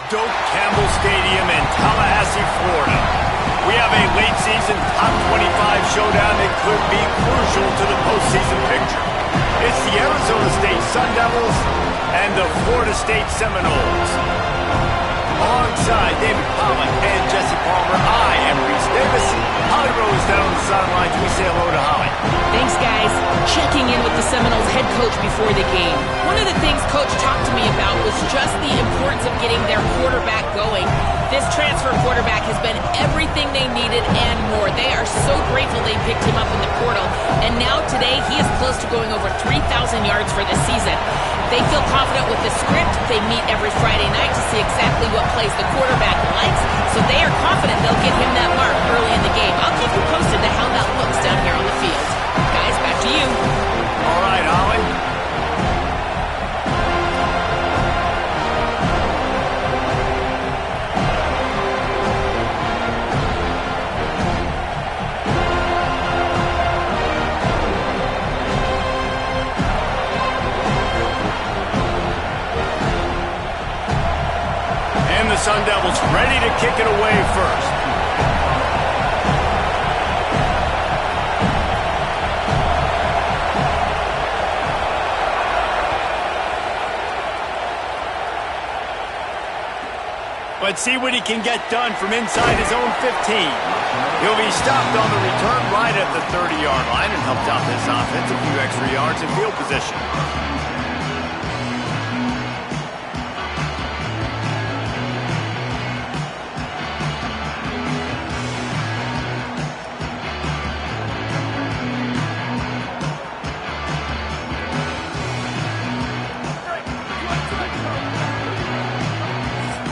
Doak Campbell Stadium in Tallahassee, Florida. We have a late-season top 25 showdown that could be crucial to the postseason picture. It's the Arizona State Sun Devils and the Florida State Seminoles. Alongside David Pollack and Jesse Palmer, I am Reese Davis. Holly Rose down on the sidelines. We say hello to Holly. Thanks, guys. Checking in with the Seminoles head coach before the game. One of the things Coach talked to me about was just the importance of getting their quarterback going. This transfer quarterback has been everything they needed and more. They are so grateful they picked him up in the portal. And now today, he is close to going over 3,000 yards for this season. They feel confident with the script. They meet every Friday night to see exactly what plays the quarterback likes. So they are confident they'll get him that mark early in the game. I'll keep you posted to how that looks down here on the field. Guys, back to you. All right, Holly. And the Sun Devils ready to kick it away first. Let's see what he can get done from inside his own 15. He'll be stopped on the return right at the 30-yard line and helped out this offense a few extra yards in field position.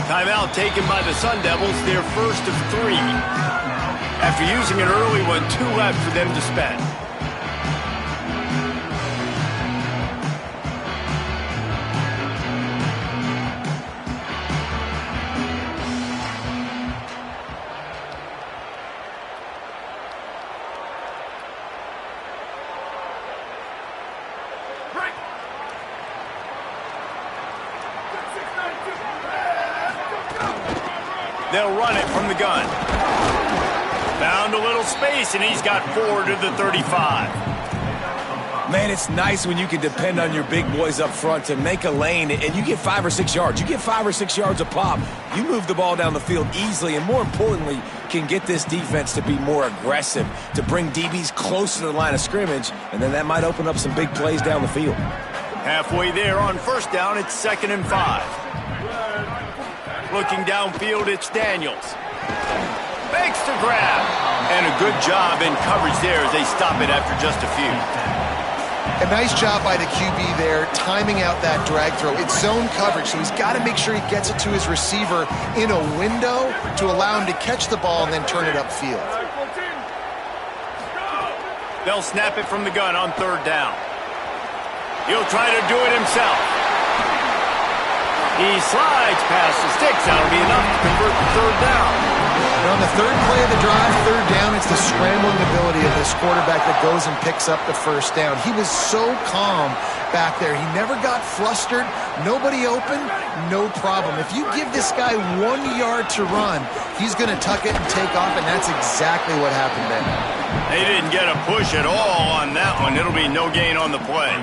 Timeout taken by the Sun Devils, their first of 3. After using an early one, 2 left for them to spend. They'll run it from the gun. Found a little space, and he's got 4 to the 35. Man, it's nice when you can depend on your big boys up front to make a lane, and you get 5 or 6 yards. You get 5 or 6 yards a pop. You move the ball down the field easily, and more importantly, can get this defense to be more aggressive, to bring DBs closer to the line of scrimmage, and then that might open up some big plays down the field. Halfway there on first down, it's 2nd and 5. Looking downfield, it's Daniels. Fakes to grab. And a good job in coverage there as they stop it after just a few. A nice job by the QB there, timing out that drag throw. It's zone coverage, so he's got to make sure he gets it to his receiver in a window to allow him to catch the ball and then turn it upfield. They'll snap it from the gun on 3rd down. He'll try to do it himself. He slides past the sticks. That'll be enough to convert the 3rd down. And on the 3rd play of the drive, 3rd down, it's the scrambling ability of this quarterback that goes and picks up the 1st down. He was so calm back there. He never got flustered. Nobody open, no problem. If you give this guy 1 yard to run, he's going to tuck it and take off, and that's exactly what happened there. They didn't get a push at all on that one. It'll be no gain on the play.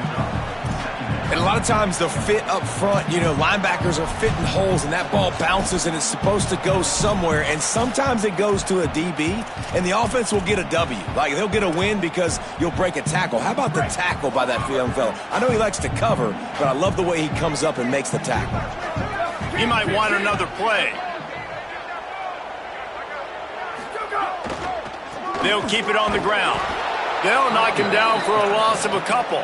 And a lot of times the fit up front, you know, linebackers are fitting holes and that ball bounces and it's supposed to go somewhere. And sometimes it goes to a DB and the offense will get a W. Like they'll get a win because you'll break a tackle. How about the tackle by that young fella? I know he likes to cover, but I love the way he comes up and makes the tackle. He might want another play. They'll keep it on the ground. They'll knock him down for a loss of a couple.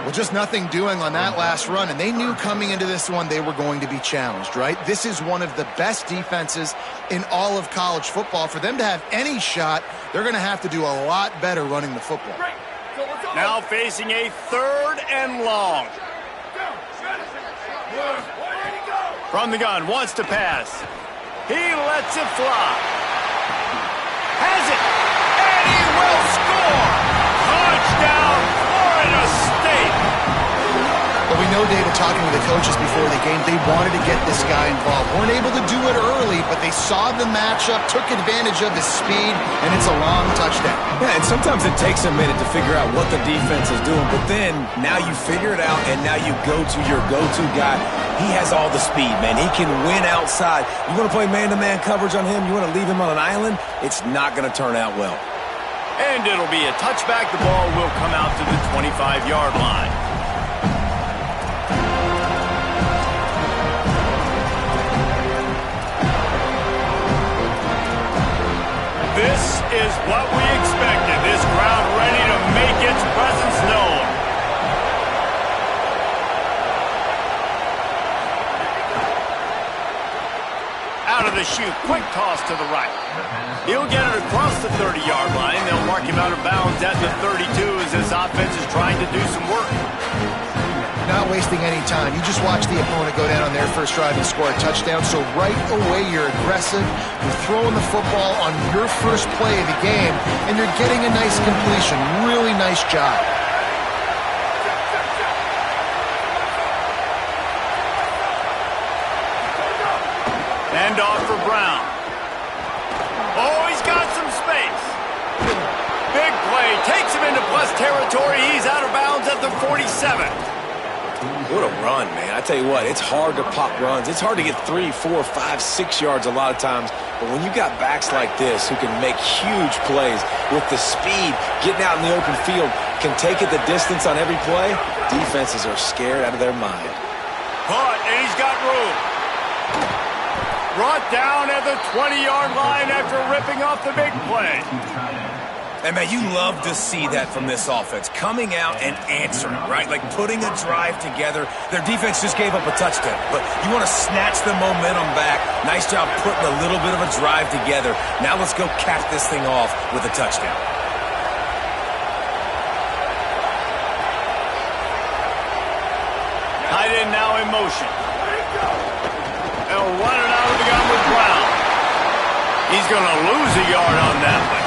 Well, just nothing doing on that last run, and they knew coming into this one they were going to be challenged, right? This is one of the best defenses in all of college football. For them to have any shot, they're going to have to do a lot better running the football. Now facing a 3rd and long. From the gun, wants to pass. He lets it fly. Has it, and he will score. Touchdown, Florida State. But we know, David, talking to the coaches before the game, they wanted to get this guy involved. Weren't able to do it early, but they saw the matchup, took advantage of his speed, and it's a long touchdown. Yeah, and sometimes it takes a minute to figure out what the defense is doing, but then now you figure it out, and now you go to your go-to guy. He has all the speed, man. He can win outside. You want to play man-to-man coverage on him? You want to leave him on an island? It's not going to turn out well. And it'll be a touchback. The ball will come out to the 25-yard line. This is what we expected. This crowd ready to make its presence known. Out of the chute, quick toss to the right. He'll get it across the 30-yard line. They'll mark him out of bounds at the 32 as this offense is trying to do some work. Not wasting any time. You just watch the opponent go down on their first drive and score a touchdown. So right away, you're aggressive. You're throwing the football on your first play of the game, and you're getting a nice completion. Really nice job. Hand off for Brown. Oh, he's got some space. Big play. Takes him into plus territory. He's out of bounds at the 47. What a run, man. I tell you what, it's hard to pop runs. It's hard to get 3, 4, 5, 6 yards a lot of times. But when you got backs like this who can make huge plays with the speed, getting out in the open field, can take it the distance on every play, defenses are scared out of their mind. Caught, and he's got room. Brought down at the 20-yard line after ripping off the big play. And, man, you love to see that from this offense, coming out and answering, right? Like putting a drive together. Their defense just gave up a touchdown, but you want to snatch the momentum back. Nice job putting a little bit of a drive together. Now let's go cap this thing off with a touchdown. Tight end now in motion. They'll run it out of the gun with Brown. He's going to lose a yard on that one.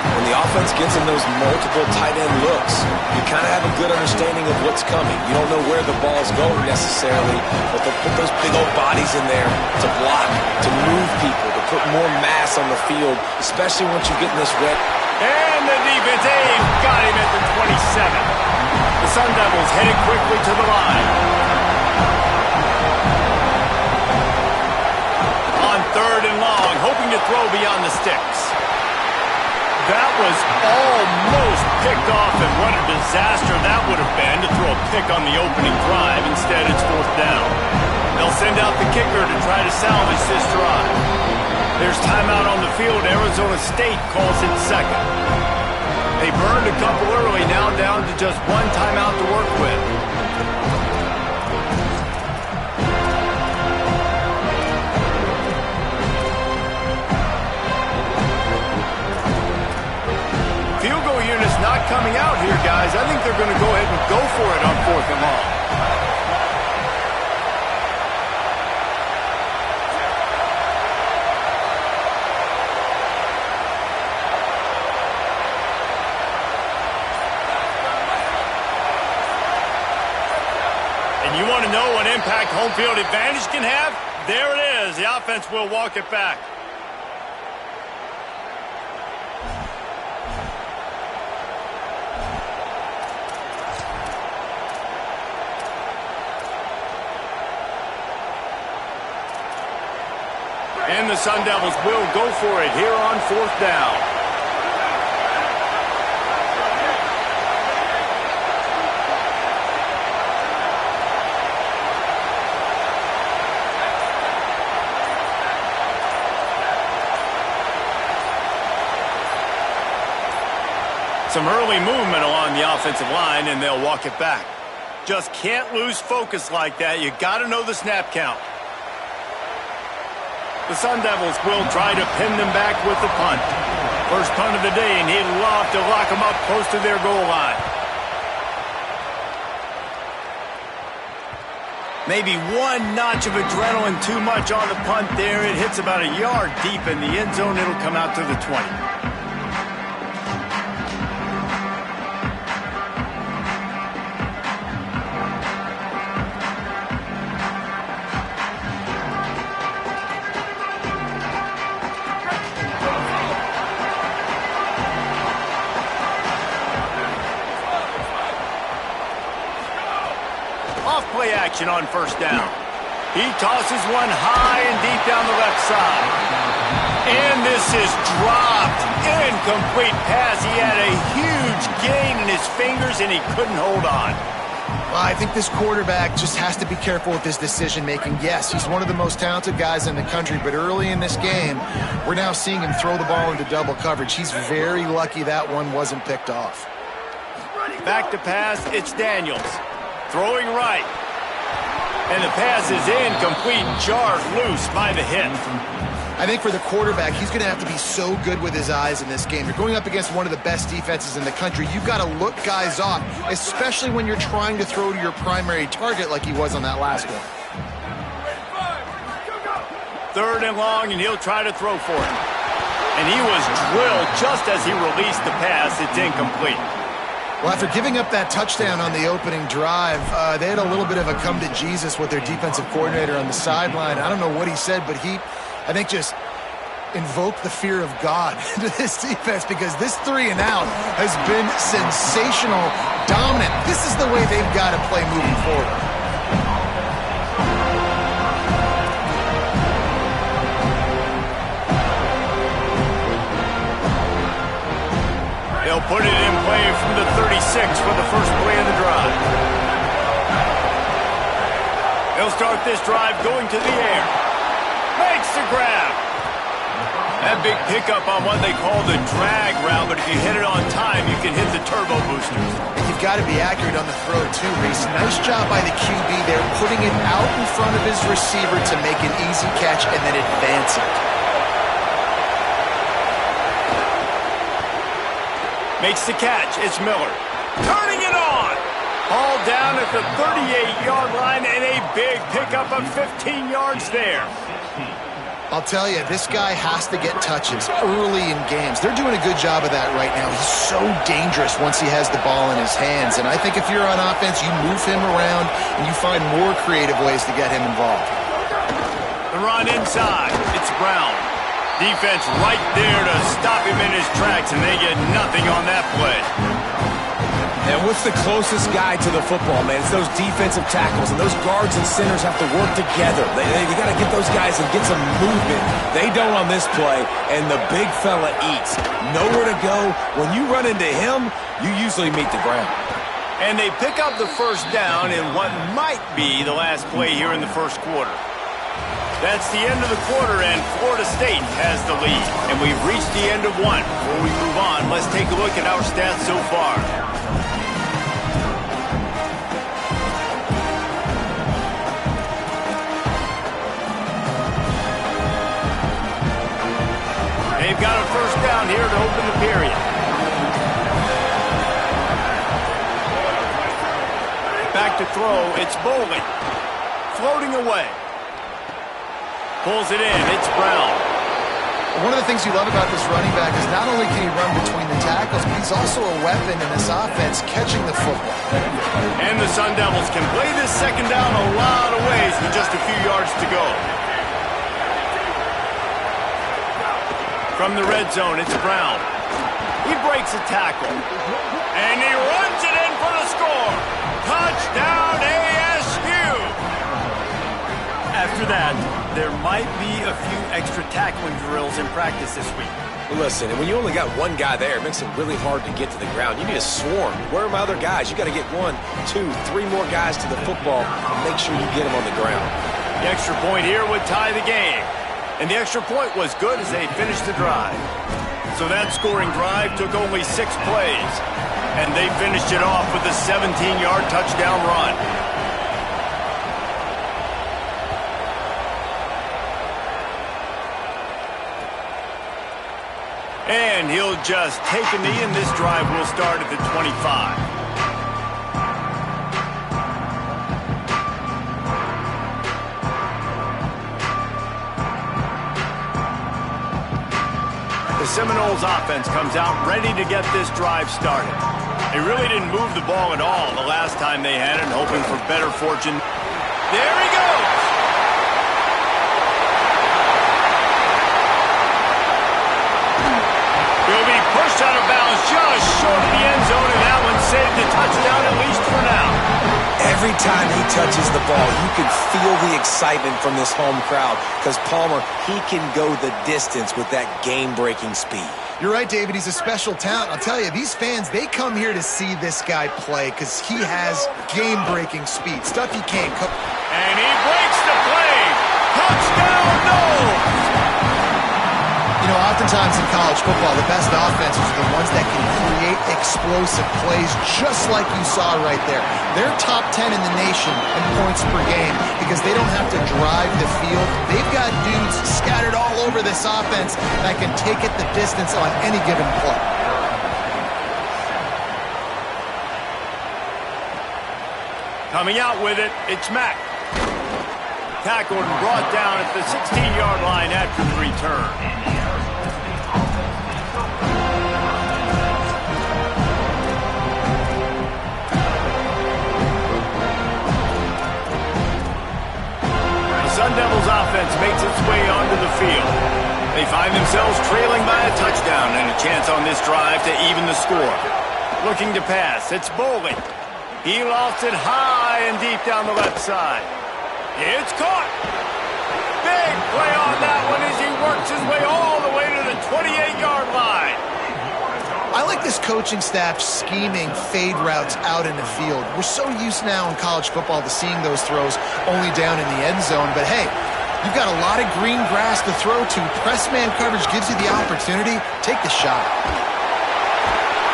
When the offense gets in those multiple tight end looks, you kind of have a good understanding of what's coming. You don't know where the ball's going necessarily, but they'll put those big old bodies in there to block, to move people, to put more mass on the field, especially once you get in this red. And the defense, got him at the 27. The Sun Devils headed quickly to the line. On 3rd and long, hoping to throw beyond the sticks. That was almost picked off, and what a disaster that would have been to throw a pick on the opening drive. Instead, it's 4th down. They'll send out the kicker to try to salvage this drive. There's timeout on the field. Arizona State calls it second. They burned a couple early, now down to just one timeout to work with. Field goal unit's not coming out here, guys. I think they're going to go ahead and go for it on 4th and long. And you want to know what impact home field advantage can have? There it is. The offense will walk it back. And the Sun Devils will go for it here on 4th down. Some early movement along the offensive line, and they'll walk it back. Just can't lose focus like that. You got to know the snap count. The Sun Devils will try to pin them back with the punt. First punt of the day, and he'd love to lock them up close to their goal line. Maybe one notch of adrenaline too much on the punt there. It hits about a yard deep in the end zone. It'll come out to the 20. Off play action on first down. He tosses one high and deep down the left side. And this is dropped. Incomplete pass. He had a huge gain in his fingers, and he couldn't hold on. Well, I think this quarterback just has to be careful with his decision-making. Yes, he's one of the most talented guys in the country, but early in this game, we're now seeing him throw the ball into double coverage. He's very lucky that one wasn't picked off. Back to pass, it's Daniels. Throwing right. And the pass is incomplete, jarred loose by the hit. I think for the quarterback, he's going to have to be so good with his eyes in this game. You're going up against one of the best defenses in the country. You've got to look guys off, especially when you're trying to throw to your primary target like he was on that last one. 3rd and long, and he'll try to throw for it. And he was drilled just as he released the pass. It's incomplete. Well, after giving up that touchdown on the opening drive, they had a little bit of a come to Jesus with their defensive coordinator on the sideline. I don't know what he said, but he, I think, just invoked the fear of God into this defense, because this 3 and out has been sensational, dominant. This is the way they've got to play moving forward. They'll put it in play from the 36 for the first play of the drive. They'll start this drive going to the air. Makes the grab. That big pickup on what they call the drag route, but if you hit it on time, you can hit the turbo boosters. And you've got to be accurate on the throw, too, Reese. Nice job by the QB there, putting it out in front of his receiver to make an easy catch and then advance it. Makes the catch. It's Miller. Turning it on. All down at the 38-yard line, and a big pickup of 15 yards there. I'll tell you, this guy has to get touches early in games. They're doing a good job of that right now. He's so dangerous once he has the ball in his hands. And I think if you're on offense, you move him around and you find more creative ways to get him involved. The run inside. It's Brown. Defense right there to stop him in his tracks, and they get nothing on that play. And what's the closest guy to the football, man? It's those defensive tackles, and those guards and centers have to work together. They got to get those guys and get some movement. They don't on this play, and the big fella eats. Nowhere to go. When you run into him, you usually meet the ground. And they pick up the first down in what might be the last play here in the first quarter. That's the end of the quarter, and Florida State has the lead. And we've reached the end of one. Before we move on, let's take a look at our stats so far. They've got a first down here to open the period. Back to throw, it's Bowling. Floating away. Pulls it in, it's Brown. One of the things you love about this running back is not only can he run between the tackles, but he's also a weapon in this offense catching the football. And the Sun Devils can play this second down a lot of ways with just a few yards to go. From the red zone, it's Brown. He breaks a tackle. And he runs it in for the score. Touchdown ASU! After that, there might be a few extra tackling drills in practice this week. Well, listen, and when you only got one guy there, it makes it really hard to get to the ground. You need a swarm. Where are my other guys? You got to get 1, 2, 3 more guys to the football and make sure you get them on the ground. The extra point here would tie the game. And the extra point was good as they finished the drive. So that scoring drive took only 6 plays. And they finished it off with a 17-yard touchdown run. And he'll just take a knee, and this drive will start at the 25. The Seminoles offense comes out ready to get this drive started. They really didn't move the ball at all the last time they had it, hoping for better fortune. There he goes! He'll be pushed out of bounds just short of the end zone, and that one saved the touchdown, at least for now. Every time he touches the ball, you can feel the excitement from this home crowd because Palmer, he can go the distance with that game-breaking speed. You're right, David. He's a special talent. I'll tell you, these fans, they come here to see this guy play because he has game-breaking speed, stuff you can't coach. And he breaks the play. Touchdown, no! You know, oftentimes in college football, the best offenses are the ones that can create explosive plays just like you saw right there. They're top 10 in the nation in points per game because they don't have to drive the field. They've got dudes scattered all over this offense that can take it the distance on any given play. Coming out with it, it's Mack. Tackled and brought down at the 16-yard line after the return. Sun Devils offense makes its way onto the field. They find themselves trailing by a touchdown and a chance on this drive to even the score. Looking to pass, it's Boley. He lofts it high and deep down the left side. It's caught. Big play on that one as he works his way all the way to the 28-yard line. I like this coaching staff scheming fade routes out in the field. We're so used now in college football to seeing those throws only down in the end zone. But hey, you've got a lot of green grass to throw to. Press man coverage gives you the opportunity. Take the shot.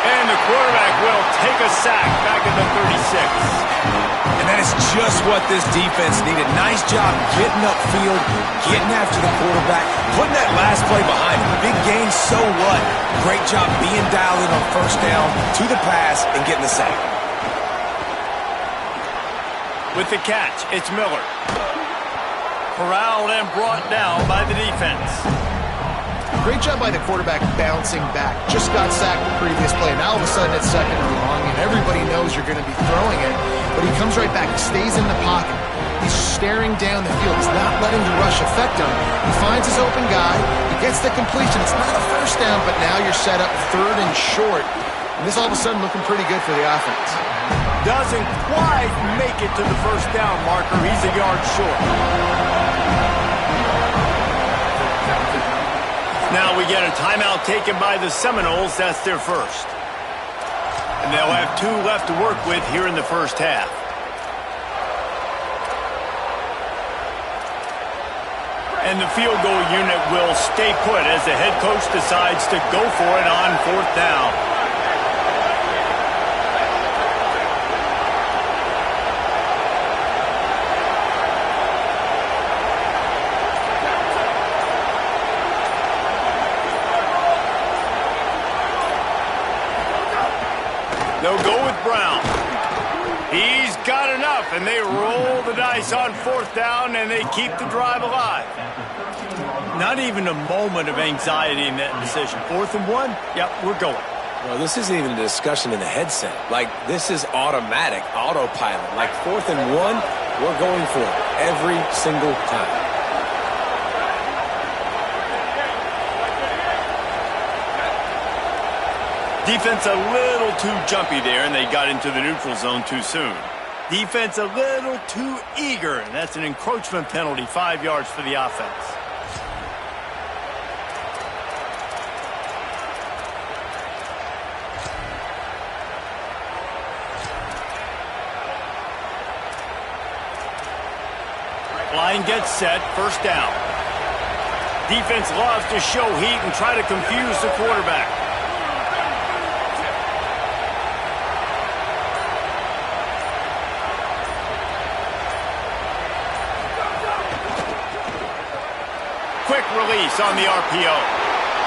And the quarterback will take a sack back at the 36. And that is just what this defense needed. Nice job getting upfield, getting after the quarterback, putting that last play behind him. Big gain, so what? Great job being dialed in on first down, to the pass, and getting the sack. With the catch, it's Miller. Corralled and brought down by the defense. Great job by the quarterback bouncing back. Just got sacked the previous play. Now all of a sudden it's second and long, and everybody knows you're going to be throwing it. But he comes right back. He stays in the pocket. He's staring down the field. He's not letting the rush affect him. He finds his open guy. He gets the completion. It's not a first down, but now you're set up third and short. And this all of a sudden looking pretty good for the offense. Doesn't quite make it to the first down marker. He's a yard short. Now we get a timeout taken by the Seminoles. That's their first. And they'll have 2 left to work with here in the first half. And the field goal unit will stay put as the head coach decides to go for it on 4th down. They'll go with Brown. He's got enough, and they roll the dice on 4th down, and they keep the drive alive. Not even a moment of anxiety in that decision. 4th and 1, yep, we're going. Well, this isn't even a discussion in the headset. Like, this is automatic, autopilot. Like, 4th and 1, we're going for it every single time. Defense a little too jumpy there, and they got into the neutral zone too soon. Defense a little too eager, and that's an encroachment penalty, 5 yards for the offense. Line gets set, first down. Defense loves to show heat and try to confuse the quarterback. Quick release on the RPO.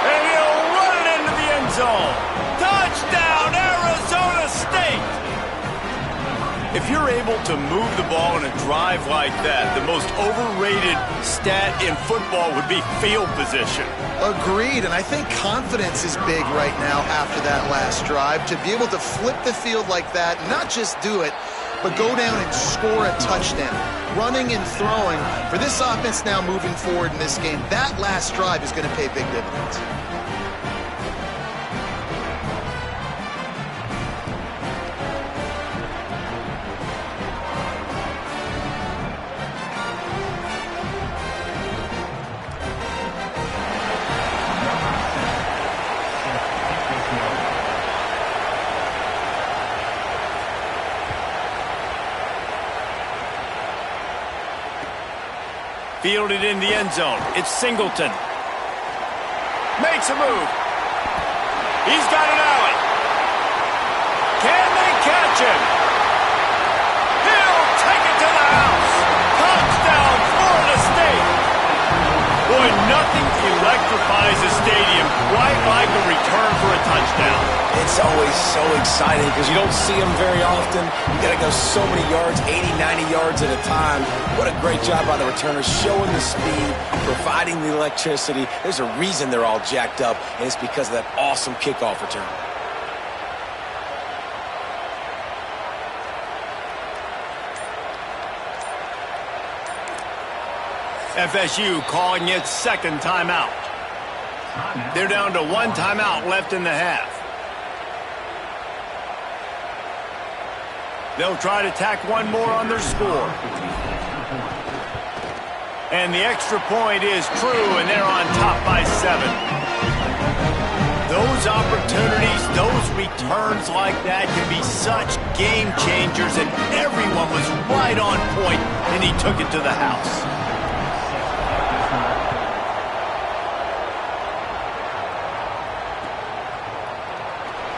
And he'll run it into the end zone. Touchdown, Arizona State! If you're able to move the ball in a drive like that, the most overrated stat in football would be field position. Agreed, and I think confidence is big right now after that last drive. To be able to flip the field like that, not just do it, but go down and score a touchdown. Running and throwing, for this offense now moving forward in this game, that last drive is going to pay big dividends. Fielded in the end zone. It's Singleton. Makes a move. He's got an alley. Can they catch him? He'll take it to the house. Touchdown, Florida State. Boy, nothing electrifies a stadium quite like a return for a touchdown. It's always so exciting because you don't see them very often. You got to go so many yards, 80, 90 yards at a time. What a great job by the returners, showing the speed, providing the electricity. There's a reason they're all jacked up, and it's because of that awesome kickoff return. FSU calling its second timeout. They're down to one timeout left in the half. They'll try to tack one more on their score. And the extra point is true, and they're on top by 7. Those opportunities, those returns like that can be such game changers, and everyone was right on point, and he took it to the house.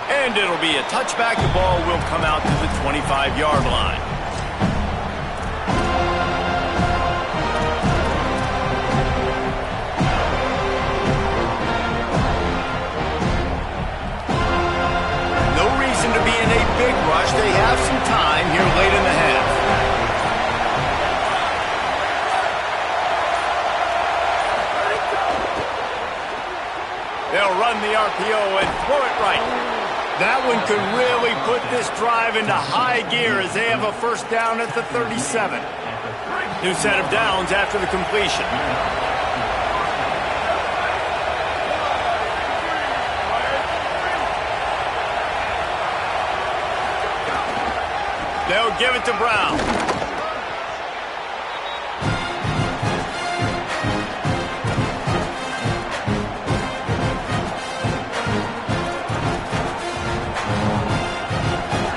And it'll be a touchback. The ball will come out to the 25-yard line. No reason to be in a big rush. They have some time here late in the half. They'll run the RPO and throw it right. That one could really put this drive into high gear as they have a first down at the 37. New set of downs after the completion. They'll give it to Brown.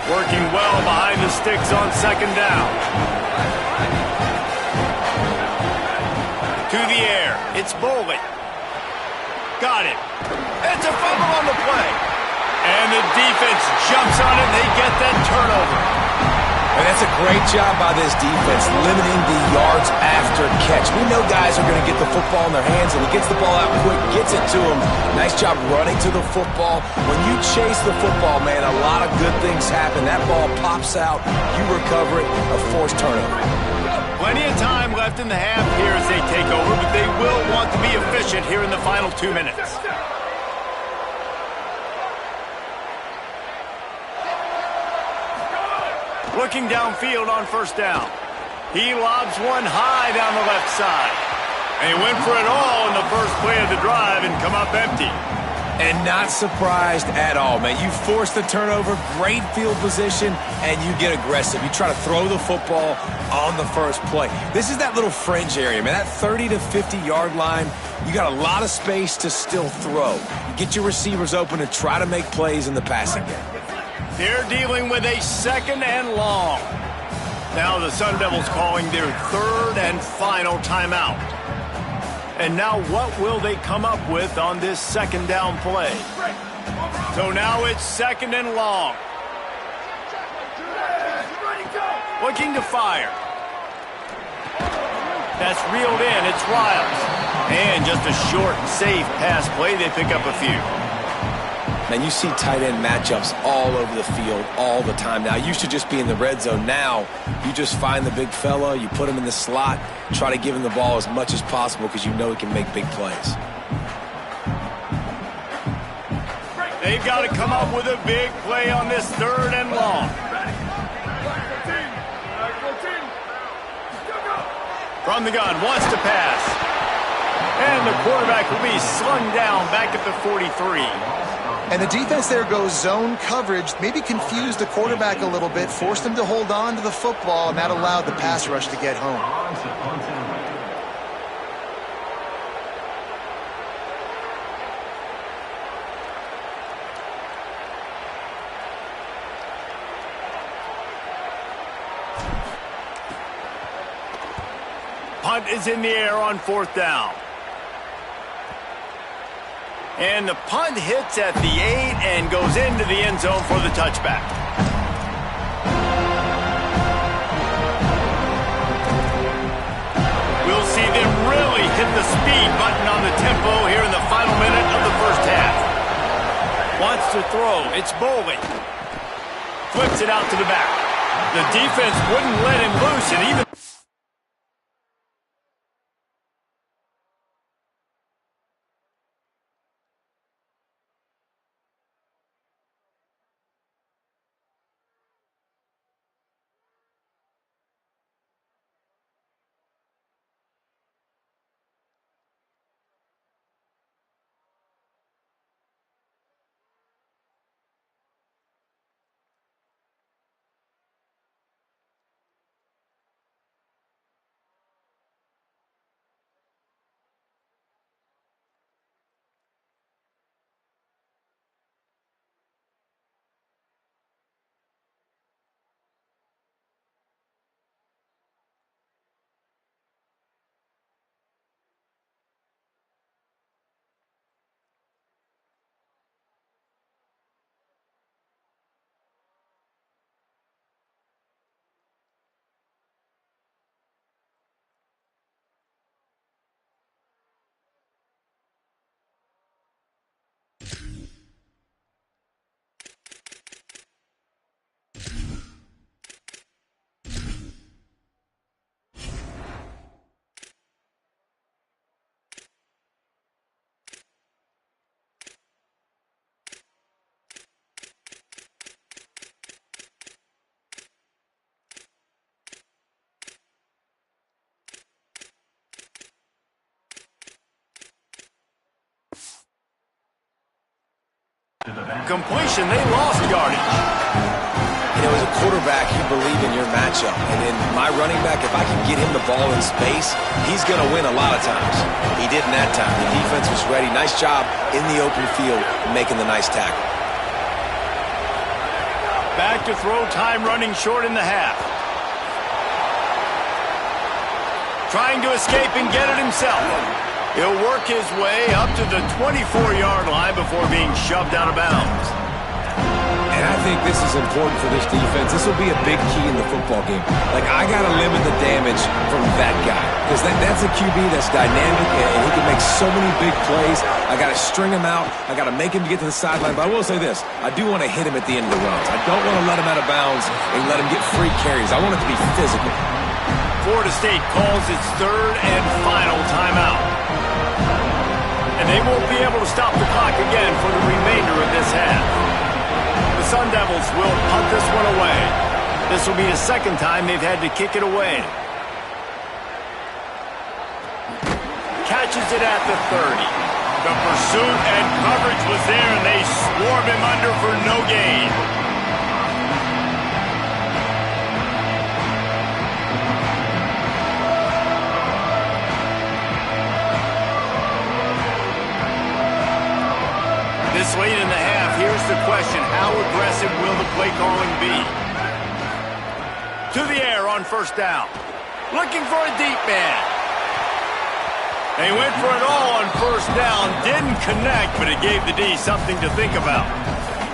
Working well behind the sticks on second down. To the air. It's Boley. Got it. It's a fumble on the play. And the defense jumps on it. They get that turnover. And that's a great job by this defense, limiting the yards after catch. We know guys are going to get the football in their hands, and he gets the ball out quick, gets it to him. Nice job running to the football. When you chase the football, man, a lot of good things happen. That ball pops out, you recover it, a forced turnover. Plenty of time left in the half here as they take over, but they will want to be efficient here in the final 2 minutes. Looking downfield on first down. He lobs one high down the left side. And he went for it all in the first play of the drive and come up empty. And not surprised at all, man. You force the turnover, great field position, and you get aggressive. You try to throw the football on the first play. This is that little fringe area, man. That 30 to 50-yard line, you got a lot of space to still throw. You get your receivers open and try to make plays in the passing game. They're dealing with a second and long. Now the Sun Devils calling their third and final timeout. And now what will they come up with on this second down play? So now it's second and long. Looking to fire. That's reeled in. It's Riles. And just a short, safe pass play. They pick up a few. Man, you see tight end matchups all over the field all the time. Now, you should just be in the red zone. Now, you just find the big fella, you put him in the slot, try to give him the ball as much as possible because you know he can make big plays. They've got to come up with a big play on this third and long. From the gun, wants to pass. And the quarterback will be slung down back at the 43. And the defense there goes zone coverage, maybe confused the quarterback a little bit, forced him to hold on to the football, and that allowed the pass rush to get home. punt is in the air on 4th down. And the punt hits at the 8 and goes into the end zone for the touchback. We'll see them really hit the speed button on the tempo here in the final minute of the first half. Wants to throw. It's Boley. Flips it out to the back. The defense wouldn't let him loose, and even... Completion, they lost yardage. You know, as a quarterback, you believe in your matchup. And in my running back, if I can get him the ball in space, he's going to win a lot of times. He did in that time. The defense was ready. Nice job in the open field making the nice tackle. Back to throw, time running short in the half. Trying to escape and get it himself. He'll work his way up to the 24-yard line before being shoved out of bounds. And I think this is important for this defense. This will be a big key in the football game. Like, I got to limit the damage from that guy. Because that's a QB that's dynamic, and he can make so many big plays. I got to string him out. I got to make him get to the sideline. But I will say this. I do want to hit him at the end of the runs. I don't want to let him out of bounds and let him get free carries. I want it to be physical. Florida State calls its third and final timeout. And they won't be able to stop the clock again for the remainder of this half. The Sun Devils will punt this one away. This will be the second time they've had to kick it away. Catches it at the 30. The pursuit and coverage was there, and they swarm him under for no gain. This late in the half, here's the question. How aggressive will the play calling be? To the air on first down. Looking for a deep man. They went for it all on first down. Didn't connect, but it gave the D something to think about.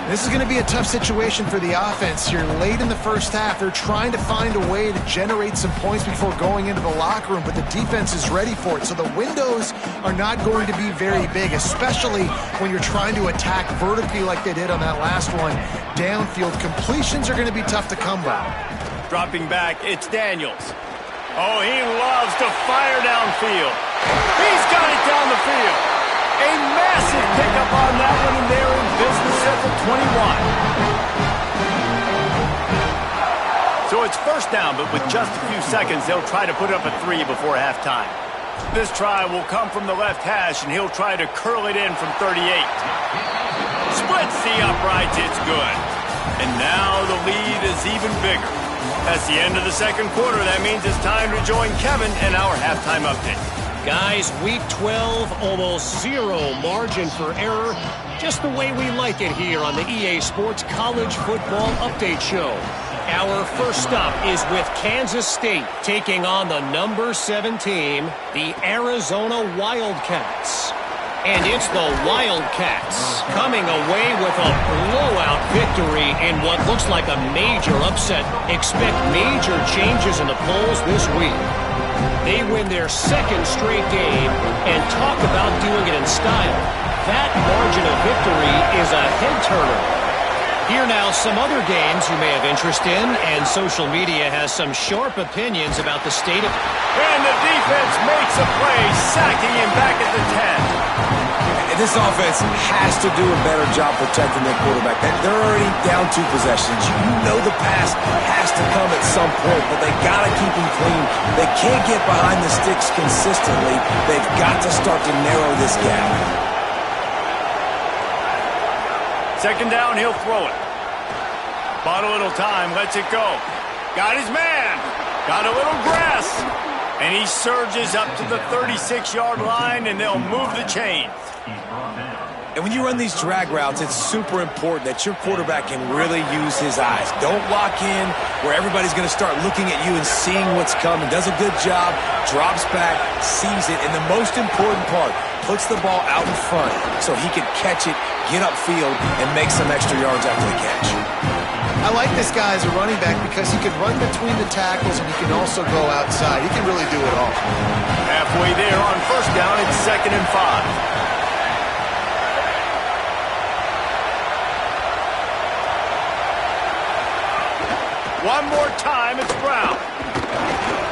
This is going to be a tough situation for the offense here. Late in the first half, they're trying to find a way to generate some points before going into the locker room, but the defense is ready for it. So the windows are not going to be very big, especially when you're trying to attack vertically like they did on that last one. Downfield completions are going to be tough to come by. Dropping back, it's Daniels. Oh, he loves to fire downfield. He's got it down the field. A massive pickup on that one, and they're in business at the 21. So it's first down, but with just a few seconds, they'll try to put up a 3 before halftime. This try will come from the left hash, and he'll try to curl it in from 38. Splits the uprights, it's good. And now the lead is even bigger. That's the end of the second quarter. That means it's time to join Kevin and our halftime update. Guys, week 12, almost zero margin for error. Just the way we like it here on the EA Sports College Football Update Show. Our first stop is with Kansas State taking on the number 7 team, the Arizona Wildcats. And it's the Wildcats coming away with a blowout victory in what looks like a major upset. Expect major changes in the polls this week. They win their second straight game and talk about doing it in style. That margin of victory is a head-turner. Here now, some other games you may have interest in, and social media has some sharp opinions about the state of... And the defense makes a play, sacking him back at the 10. And this offense has to do a better job protecting their quarterback. They're already down 2 possessions. You know the pass has to come at some point, but they got to keep him clean. They can't get behind the sticks consistently. They've got to start to narrow this gap. Second down, he'll throw it. Bought a little time, lets it go. Got his man. Got a little grass. And he surges up to the 36-yard line, and they'll move the chains. And when you run these drag routes, it's super important that your quarterback can really use his eyes. Don't lock in where everybody's going to start looking at you and seeing what's coming. Does a good job, drops back, sees it, and the most important part, puts the ball out in front so he can catch it, get upfield, and make some extra yards after the catch. I like this guy as a running back because he can run between the tackles and he can also go outside. He can really do it all. Halfway there on first down, it's 2nd and 5. One more time, it's Brown.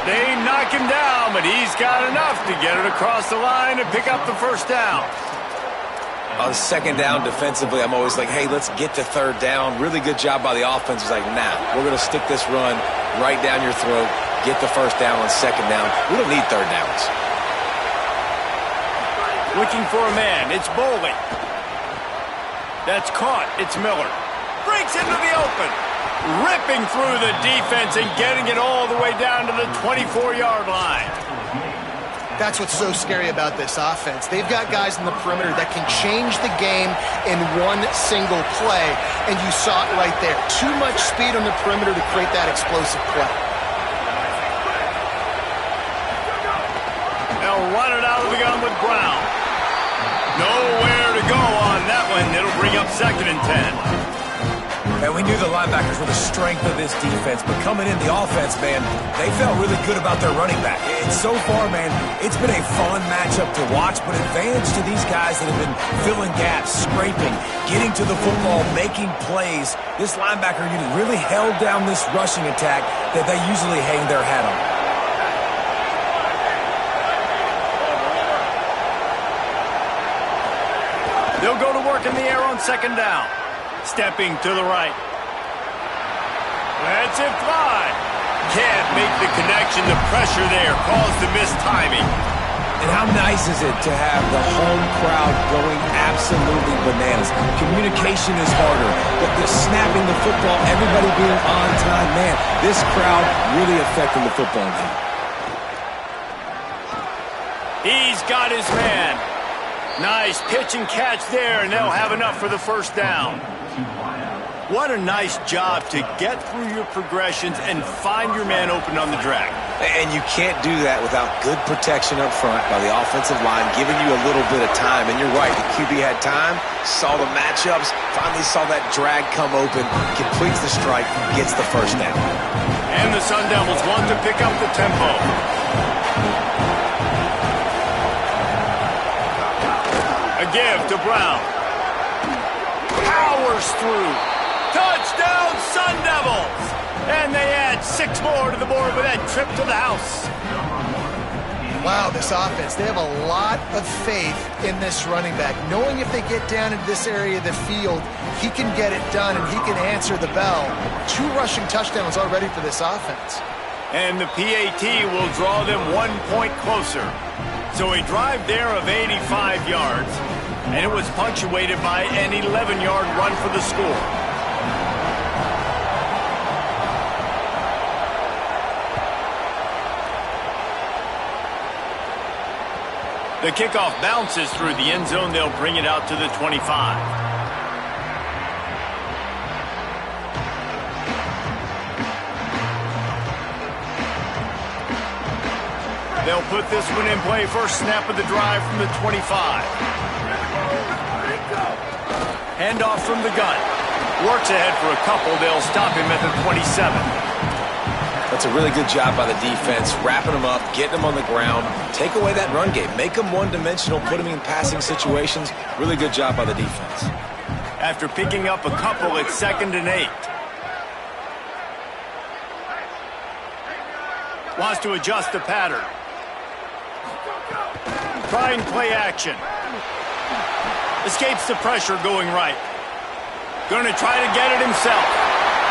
They knock him down, but he's got enough to get it across the line and pick up the first down. On 2nd down defensively, I'm always like, hey, let's get to 3rd down. Really good job by the offense. It's like, nah, we're going to stick this run right down your throat, get the first down on 2nd down. We don't need 3rd downs. Looking for a man, it's Boley. That's caught, it's Miller. Breaks into the open. Ripping through the defense and getting it all the way down to the 24-yard line. That's what's so scary about this offense. They've got guys in the perimeter that can change the game in one single play, and you saw it right there. Too much speed on the perimeter to create that explosive play. They'll run it out of the gun with Brown. Nowhere to go on that one. It'll bring up 2nd and 10. And we knew the linebackers were the strength of this defense, but coming in the offense, man, they felt really good about their running back. And so far, man, it's been a fun matchup to watch, but advantage to these guys that have been filling gaps, scraping, getting to the football, making plays. This linebacker unit really held down this rushing attack that they usually hang their hat on. They'll go to work in the air on 2nd down. Stepping to the right. That's it fly. Can't make the connection. The pressure there caused the missed timing. And how nice is it to have the home crowd going absolutely bananas? Communication is harder. The snapping the football, everybody being on time. Man, this crowd really affecting the football game. He's got his man. Nice pitch and catch there, and they'll have enough for the first down. What a nice job to get through your progressions and find your man open on the drag. And you can't do that without good protection up front by the offensive line, giving you a little bit of time. And you're right, the QB had time, saw the matchups, finally saw that drag come open, completes the strike, gets the first down. And the Sun Devils want to pick up the tempo. A give to Brown. Powers through. Touchdown, Sun Devils! And they add 6 more to the board with that trip to the house. Wow, this offense, they have a lot of faith in this running back. Knowing if they get down into this area of the field, he can get it done and he can answer the bell. 2 rushing touchdowns already for this offense. And the PAT will draw them 1 point closer. So a drive there of 85 yards, and it was punctuated by an 11-yard run for the score. The kickoff bounces through the end zone. They'll bring it out to the 25. They'll put this one in play. First snap of the drive from the 25. Handoff from the gun. Works ahead for a couple. They'll stop him at the 27. That's a really good job by the defense, wrapping them up, getting them on the ground. Take away that run game. Make them one-dimensional, put them in passing situations. Really good job by the defense. After picking up a couple, it's 2nd and 8. Wants to adjust the pattern. Try and play action. Escapes the pressure going right. Going to try to get it himself.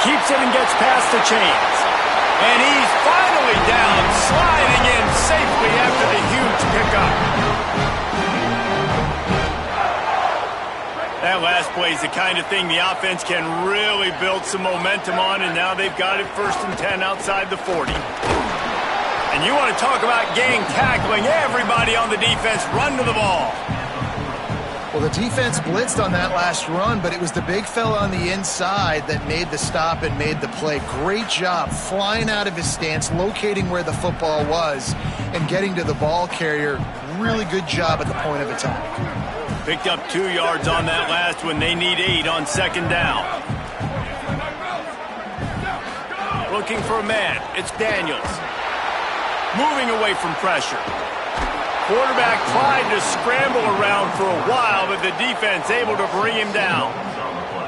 Keeps it and gets past the chains. And he's finally down, sliding in safely after the huge pickup. That last play is the kind of thing the offense can really build some momentum on, and now they've got it 1st and 10 outside the 40. And you want to talk about gang tackling, everybody on the defense run to the ball. Well, the defense blitzed on that last run, but it was the big fella on the inside that made the stop and made the play. Great job flying out of his stance, locating where the football was, and getting to the ball carrier. Really good job at the point of attack. Picked up 2 yards on that last one. They need 8 on 2nd down. Looking for a man. It's Daniels. Moving away from pressure. Quarterback tried to scramble around for a while, but the defense able to bring him down.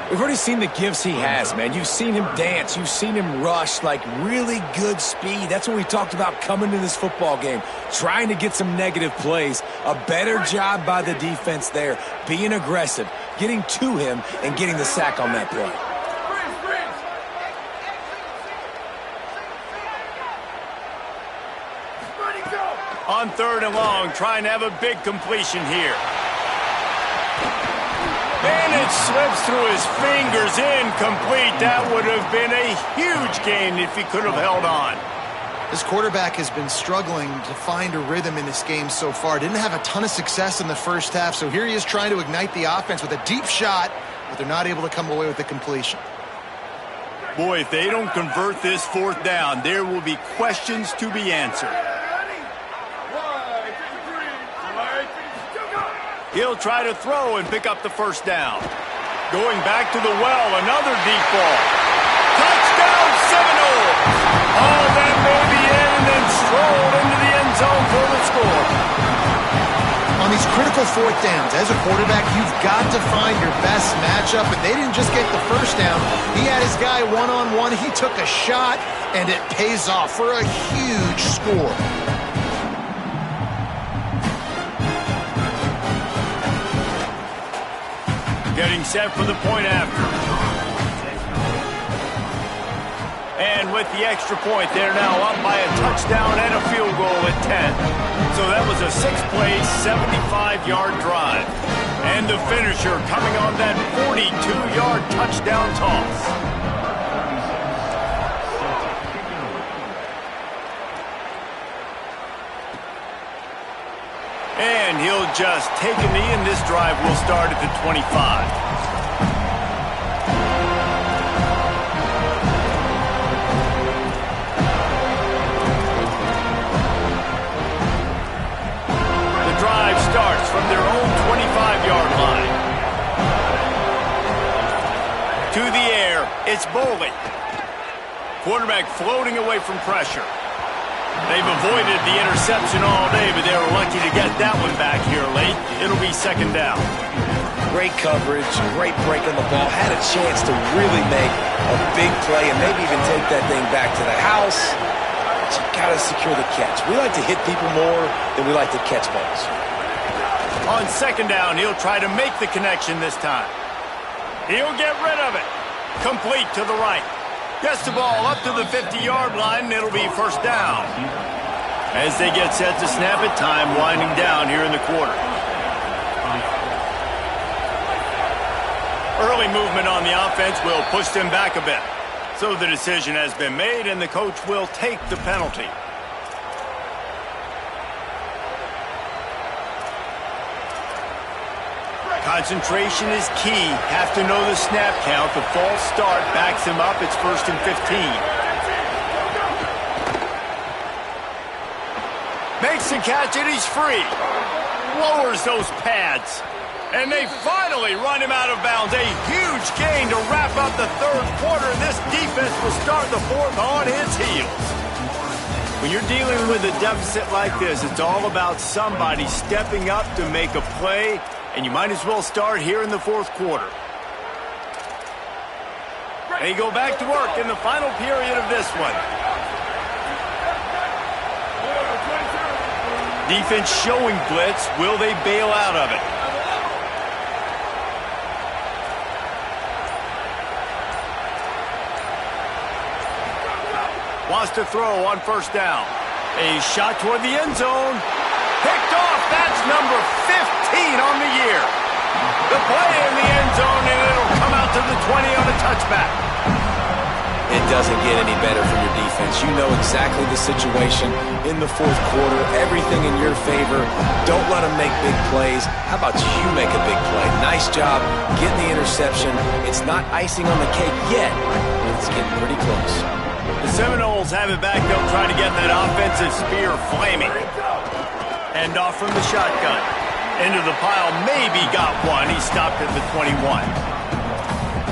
We've already seen the gifts he has, man. You've seen him dance. You've seen him rush, like really good speed. That's what we talked about coming to this football game, trying to get some negative plays. A better job by the defense there, being aggressive, getting to him, and getting the sack on that play. On 3rd and long, trying to have a big completion here. And it slips through his fingers, incomplete. That would have been a huge gain if he could have held on. This quarterback has been struggling to find a rhythm in this game so far. Didn't have a ton of success in the first half, so here he is trying to ignite the offense with a deep shot, but they're not able to come away with the completion. Boy, if they don't convert this 4th down, there will be questions to be answered. He'll try to throw and pick up the 1st down. Going back to the well, another deep ball. Touchdown Seminoles! Oh, that may be in, and then strolled into the end zone for the score. On these critical 4th downs, as a quarterback, you've got to find your best matchup, and they didn't just get the 1st down. He had his guy one-on-one. He took a shot, and it pays off for a huge score. Getting set for the point after. And with the extra point, they're now up by a touchdown and a field goal at 10. So that was a 6-play, 75-yard drive. And the finisher coming on that 42-yard touchdown toss. And he'll just take a knee, and this drive will start at the 25. The drive starts from their own 25-yard line. To the air, it's Boley. Quarterback floating away from pressure. They've avoided the interception all day, but they were lucky to get that one back here late. It'll be 2nd down. Great coverage, great break on the ball. Had a chance to really make a big play and maybe even take that thing back to the house. But you got to secure the catch. We like to hit people more than we like to catch balls. On 2nd down, he'll try to make the connection this time. He'll get rid of it. Complete to the right. Gets the ball up to the 50-yard line, and it'll be 1st down. As they get set to snap it, time winding down here in the quarter. Early movement on the offense will push them back a bit. So the decision has been made, and the coach will take the penalty. Concentration is key. Have to know the snap count. The false start backs him up. It's 1st and 15. Makes the catch and he's free. Lowers those pads. And they finally run him out of bounds. A huge gain to wrap up the third quarter. And this defense will start the fourth on its heels. When you're dealing with a deficit like this, it's all about somebody stepping up to make a play. And you might as well start here in the fourth quarter. They go back to work in the final period of this one. Defense showing blitz. Will they bail out of it? Wants to throw on first down. A shot toward the end zone. Picked off. That's number 15 on the year. The play in the end zone, and it'll come out to the 20 on a touchback. It doesn't get any better for your defense. You know exactly the situation in the fourth quarter. Everything in your favor. Don't let them make big plays. How about you make a big play? Nice job getting the interception. It's not icing on the cake yet, but it's getting pretty close. The Seminoles have it back. They'll try to get that offensive spear flaming. Hand off from the shotgun. Into the pile. Maybe got one. He stopped at the 21.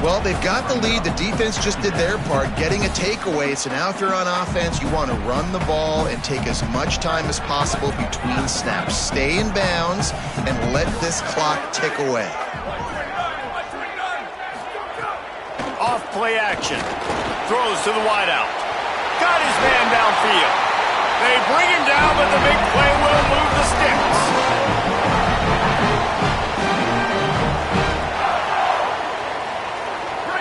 Well, they've got the lead. The defense just did their part, getting a takeaway. So now if you're on offense, you want to run the ball and take as much time as possible between snaps. Stay in bounds and let this clock tick away. Off play action. Throws to the wideout. Got his man downfield. They bring him down, but the big play will move the sticks.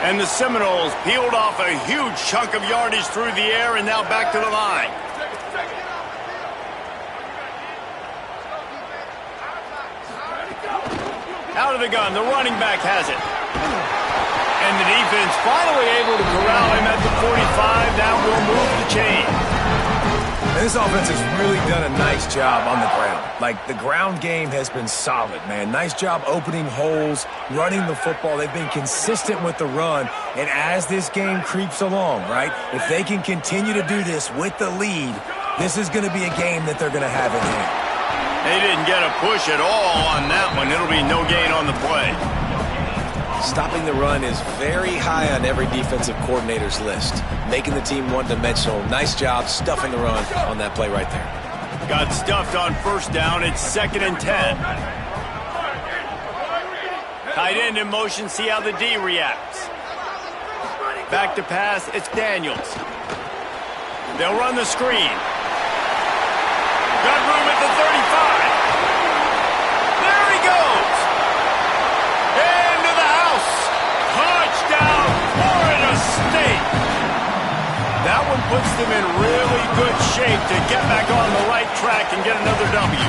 And the Seminoles peeled off a huge chunk of yardage through the air and now back to the line. Out of the gun, the running back has it. And the defense finally able to corral him at the 45. That will move the chain. And this offense has really done a nice job on the ground. Like, the ground game has been solid, man. Nice job opening holes, running the football. They've been consistent with the run. And as this game creeps along, right, if they can continue to do this with the lead, this is going to be a game that they're going to have in hand. They didn't get a push at all on that one. It'll be no gain on the play. Stopping the run is very high on every defensive coordinator's list. Making the team one-dimensional. Nice job stuffing the run on that play right there. Got stuffed on first down. It's 2nd and 10. Tight end in motion. See how the D reacts. Back to pass. It's Daniels. They'll run the screen. Got room at the 35. There he goes. Into the house. Touchdown, Florida State. That one puts them in really good shape to get back on the right track and get another W.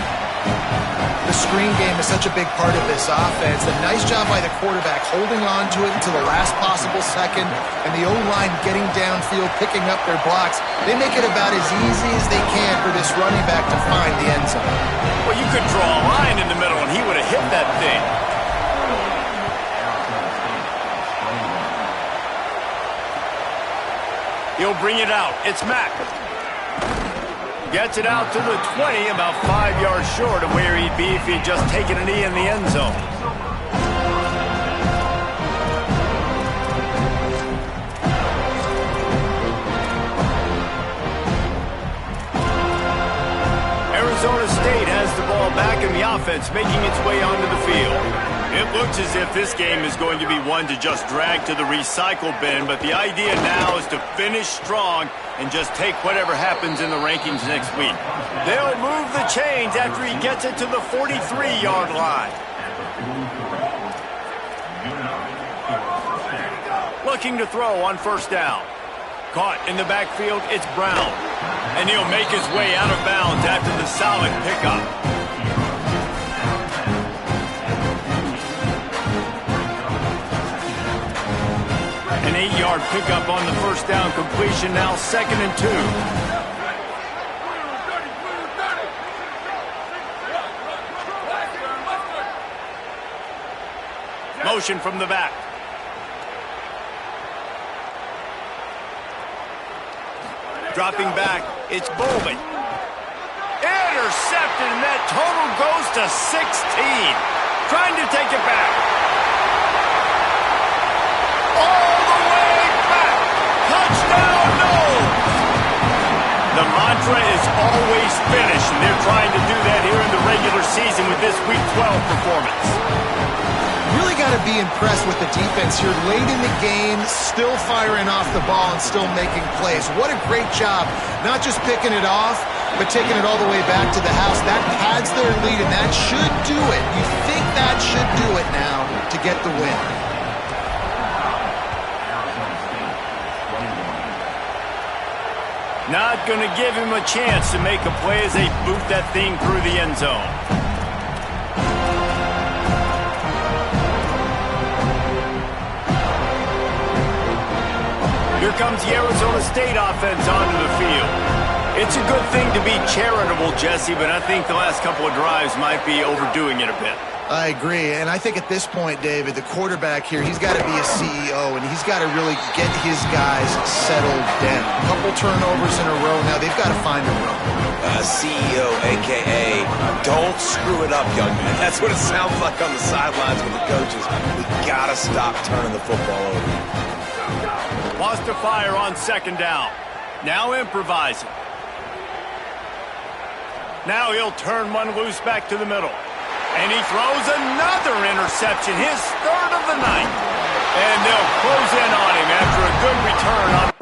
The screen game is such a big part of this offense. A nice job by the quarterback holding on to it until the last possible second, and the O-line getting downfield, picking up their blocks. They make it about as easy as they can for this running back to find the end zone. Well, you could draw a line in the middle, and he would have hit that thing. He'll bring it out. It's Mack. Gets it out to the 20, about 5 yards short of where he'd be if he'd just taken a knee in the end zone. Arizona State has the ball back in the offense, making its way onto the field. It looks as if this game is going to be one to just drag to the recycle bin, but the idea now is to finish strong and just take whatever happens in the rankings next week. They'll move the chains after he gets it to the 43-yard line. Looking to throw on first down. Caught in the backfield, it's Brown. And he'll make his way out of bounds after the solid pickup. An 8-yard pickup on the first down completion, now 2nd and 2. Motion from the back. Dropping back, it's Bowman. intercepted, and that total goes to 16. Trying to take it back. All the way back. Touchdown, no! The mantra is always finish, and they're trying to do that here in the regular season with this Week 12 performance. Really got to be impressed with the defense here. Late in the game, still firing off the ball and still making plays. What a great job. Not just picking it off, but taking it all the way back to the house. That pads their lead, and that should do it. You think that should do it now to get the win. Not going to give him a chance to make a play as they boot that thing through the end zone. Here comes the Arizona State offense onto the field. It's a good thing to be charitable, Jesse, but I think the last couple of drives might be overdoing it a bit. I agree, and I think at this point, David, the quarterback here, he's got to be a CEO, and he's got to really get his guys settled down. A couple turnovers in a row now. They've got to find a run. CEO, a.k.a. don't screw it up, young man. That's what it sounds like on the sidelines with the coaches. We got to stop turning the football over. Lost to fire on second down. Now improvising. Now he'll turn one loose back to the middle. And he throws another interception, his third of the night. And they'll close in on him after a good return on